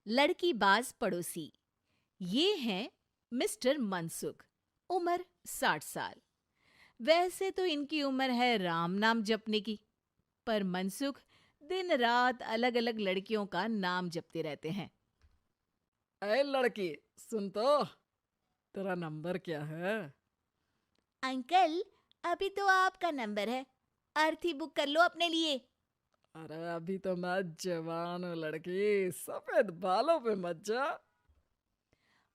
लड़कीबाज पड़ोसी। ये हैं मिस्टर मनसुख। उम्र 60 साल। वैसे तो इनकी उम्र है राम नाम जपने की, पर मनसुख दिन रात अलग अलग लड़कियों का नाम जपते रहते हैं। अरे लड़की, सुन तो, तेरा नंबर क्या है? अंकल, अभी तो आपका नंबर है। अर्थी बुक कर लो अपने लिए। अरे अभी तो मैं जवान हूँ लड़की, सफेद बालों पे मत जा।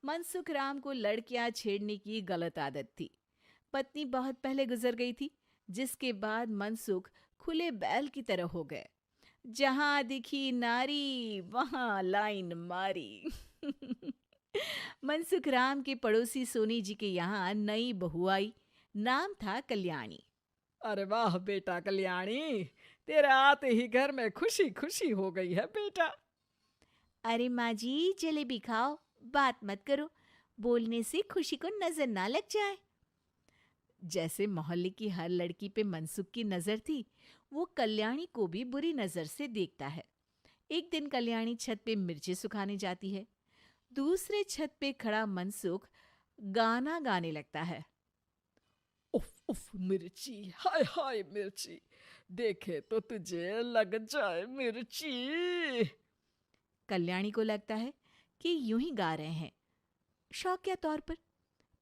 मनसुख राम को लड़कियां छेड़ने की गलत आदत थी। पत्नी बहुत पहले गुजर गई थी, जिसके बाद मनसुख खुले बैल की तरह हो गए। जहां दिखी नारी वहां लाइन मारी। मनसुख राम के पड़ोसी सोनी जी के यहाँ नई बहू आई। नाम था कल्याणी। अरे वाह बेटा कल्याणी, तेरे आते ही घर में खुशी खुशी हो गई है बेटा। अरे माँ जी, जलेबी खाओ, बात मत करो, बोलने से खुशी को नजर ना लग जाए। जैसे मोहल्ले की हर लड़की पे मनसुख की नजर थी, वो कल्याणी को भी बुरी नजर से देखता है। एक दिन कल्याणी छत पे मिर्ची सुखाने जाती है। दूसरे छत पे खड़ा मनसुख गाना गाने लगता है। उफ उफ मिर्ची, हाय हाय मिर्ची, देखे तो तुझे लग जाए मिर्ची। कल्याणी को लगता है कि यूं ही गा रहे हैं, शौकिया तौर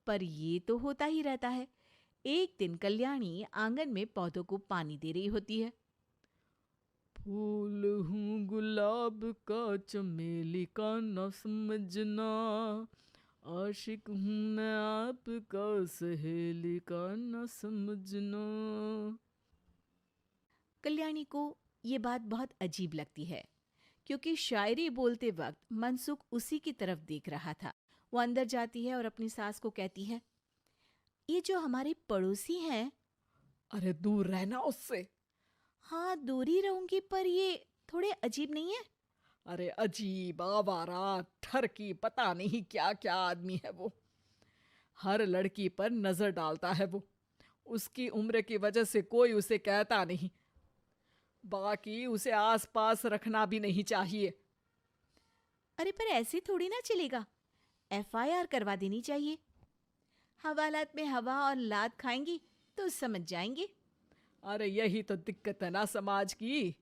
पर ये तो होता ही रहता है। एक दिन कल्याणी आंगन में पौधों को पानी दे रही होती है। फूल हूँ गुलाब का, चमेली का न समझना, आशिक हूँ मैं आपका, सहेली का न समझना। कल्याणी को ये बात बहुत अजीब लगती है, क्योंकि शायरी बोलते वक्त मनसुख उसी की तरफ देख रहा था। वो अंदर जाती है और अपनी सास को कहती है, ये जो हमारे पड़ोसी हैं। अरे दूर रहना उससे। हाँ, दूरी रहूंगी, पर ये थोड़े अजीब नहीं है? अरे अजीब, आवारा, ठरकी, पता नहीं क्या क्या आदमी है वो। हर लड़की पर नजर डालता है वो। उसकी उम्र की वजह से कोई उसे कहता नहीं। बाकी उसे आसपास रखना भी नहीं चाहिए। अरे पर ऐसे थोड़ी ना चलेगा, एफआईआर करवा देनी चाहिए। हवालात में हवा और लात खाएंगी तो समझ जाएंगे। अरे यही तो दिक्कत है ना समाज की।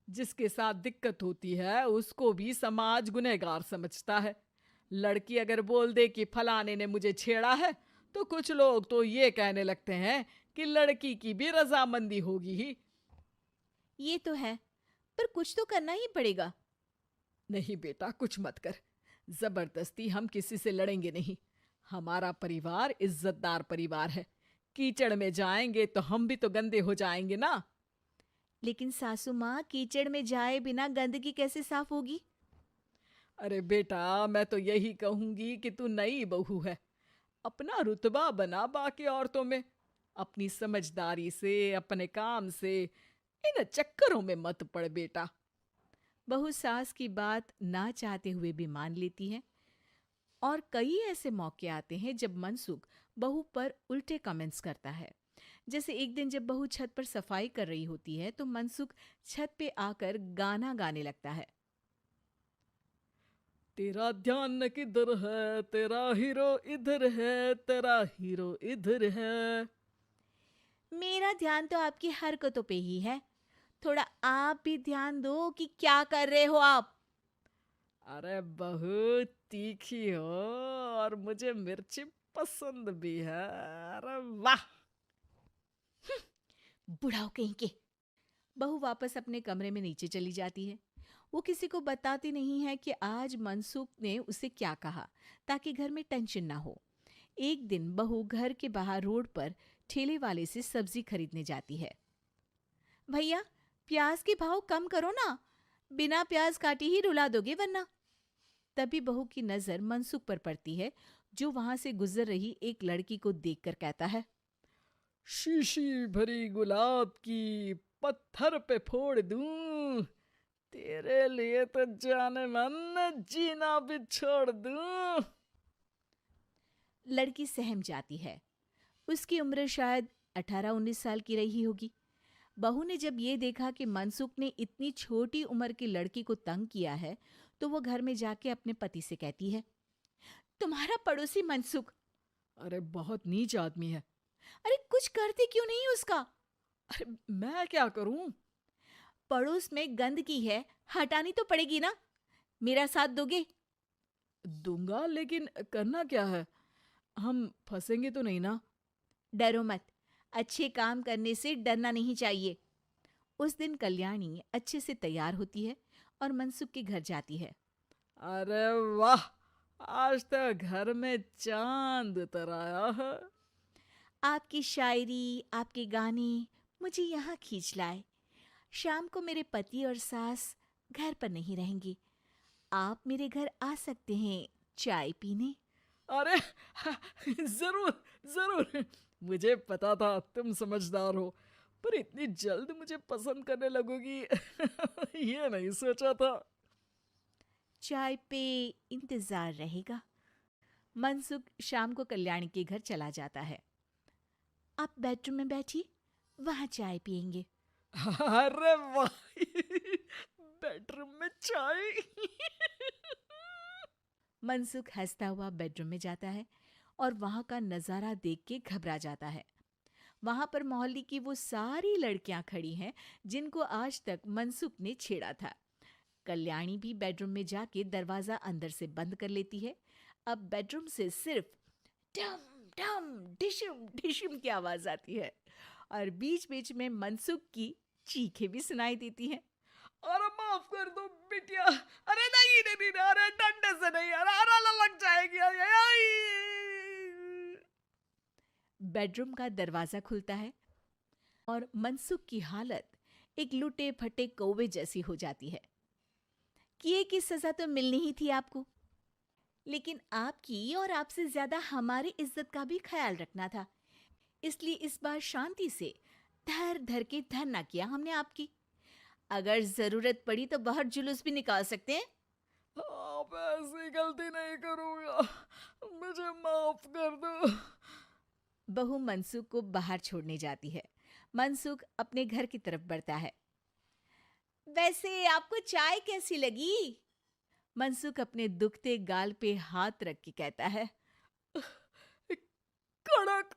जिसके साथ दिक्कत होती है उसको भी समाज गुनहगार समझता है। लड़की अगर बोल दे कि फलाने ने मुझे छेड़ा है, तो कुछ लोग तो ये कहने लगते हैं कि लड़की की भी रजामंदी होगी ही। ये तो है, पर कुछ तो करना ही पड़ेगा। नहीं बेटा, कुछ मत कर। जबरदस्ती हम किसी से लड़ेंगे नहीं। हमारा परिवार इज्जतदार परिवार है। कीचड़ में जाएंगे तो हम भी तो गंदे हो जाएंगे ना। लेकिन सासू माँ, कीचड़ में जाए बिना गंदगी कैसे साफ होगी? अरे बेटा, मैं तो यही कहूंगी कि तू नई बहू है। अपना रुतबा बना बाकी औरतों में। अपनी समझदारी से, अपने काम से इन चक्करों में मत पड़ बेटा। बहू सास की बात ना चाहते हुए भी मान लेती है। और कई ऐसे मौके आते हैं जब मनसुख बहू पर उल्टे कमेंट्स करता है। जैसे एक दिन जब बहू छत पर सफाई कर रही होती है तो मनसुख छत पे आकर गाना गाने लगता है। तेरा ध्यान किधर है, तेरा हीरो इधर है, तेरा हीरो इधर है। मेरा ध्यान तो आपकी हरकतों पे ही है। थोड़ा आप भी ध्यान दो कि क्या कर रहे हो आप। अरे बहुत तीखी हो, और मुझे मिर्ची पसंद भी है। अरे वाह। बुढ़ाओ कहीं के। बहू वापस अपने कमरे में नीचे चली जाती है। वो किसी को बताती नहीं है कि आज मनसुख ने उसे क्या कहा, ताकि घर में टेंशन ना हो। एक दिन बहू घर के बाहर रोड पर ठेले वाले से सब्जी खरीदने जाती है। भैया, प्याज के भाव कम करो ना, बिना प्याज काटे ही रुला दोगे वरना। तभी बहू की नजर मनसुख पर पड़ती है, जो वहां से गुजर रही एक लड़की को देखकर कहता है, शीशी भरी गुलाब की, पत्थर पे फोड़ दूं। तेरे लिए तो जाने मन जीना भी छोड़ दूं। लड़की सहम जाती है। उसकी उम्र शायद 18-19 साल की रही होगी। बहू ने जब ये देखा कि मनसुख ने इतनी छोटी उम्र की लड़की को तंग किया है, तो वो घर में जाके अपने पति से कहती है, तुम्हारा पड़ोसी मनसुख, अरे बहुत नीच आदमी है। अरे कुछ करते क्यों नहीं उसका? अरे मैं क्या करूं? पड़ोस में गंदगी है, हटानी तो पड़ेगी ना। मेरा साथ दोगे? दूंगा, लेकिन करना क्या है? हम फंसेंगे तो नहीं ना? डरो मत, अच्छे काम करने से डरना नहीं चाहिए। उस दिन कल्याणी अच्छे से तैयार होती है और मनसुख के घर जाती है। अरे वाह, आज तो घर में चांद उतर आया है। आपकी शायरी, आपके गाने मुझे यहाँ खींच लाए। शाम को मेरे पति और सास घर पर नहीं रहेंगे। आप मेरे घर आ सकते हैं चाय पीने। अरे जरूर जरूर, मुझे पता था तुम समझदार हो, पर इतनी जल्द मुझे पसंद करने लगोगी ये नहीं सोचा था। चाय पे इंतजार रहेगा। मनसुख शाम को कल्याणी के घर चला जाता है। आप बेडरूम में बैठिए, वहां चाय पियेंगे। अरे वाह बेडरूम में चाय मनसुख हंसता हुआ बेडरूम में जाता है और वहां का नजारा देख के घबरा जाता है। वहां पर मोहल्ले की वो सारी लड़कियां खड़ी हैं जिनको आज तक मनसुख ने छेड़ा था। कल्याणी भी बेडरूम में जाके दरवाजा अंदर से बंद कर लेती है। अब बेडरूम से सिर्फ डम डम डिशम डिशम की आवाज आती है और बीच बीच में मनसुख की चीखें भी सुनाई देती हैं। अरे माफ कर दो बिटिया, अरे नहीं नहीं नहीं, अरे डंडे से नहीं, अरे अरे लग जाएगी, अरे आई। बेडरूम का दरवाजा खुलता है और मनसुख की हालत एक लुटे फटे कौवे जैसी हो जाती है। किए की सजा तो मिलनी ही थी आपको, लेकिन आपकी और आपसे ज्यादा हमारी इज्जत का भी ख्याल रखना था। इसलिए इस बार शांति से धर धर के धरना किया हमने आपकी। अगर जरूरत पड़ी तो बाहर जुलूस भी निकाल सकते हैं। आप ऐसी गलती नहीं करूंगा, मुझे माफ कर दो। बहू मनसुख को बाहर छोड़ने जाती है। मनसुख अपने घर की तरफ बढ़ता है। वैसे आपको चाय कैसी लगी? मनसुख अपने दुखते गाल पे हाथ रख के कहता है। कड़क